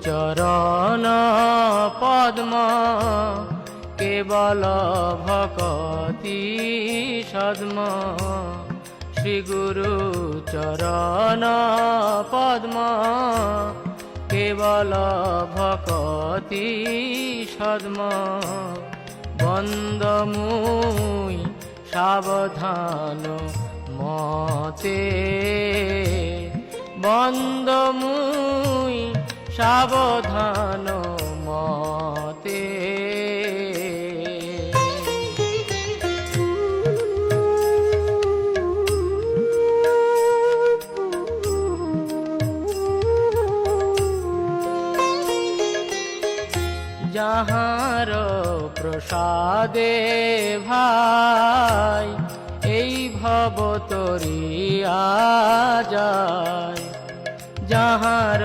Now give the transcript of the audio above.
চরণ পদ্ম কেবল ভকতি সদ্ম শ্রী গুরু চরণ পদ্ম কেবল ভকতি সদ্ম বন্দমুই সাবধান মতে বন্দমুই সাবধান মতে যাহার প্রসাদে ভাই এই ভব তরিয়া যায় যাহার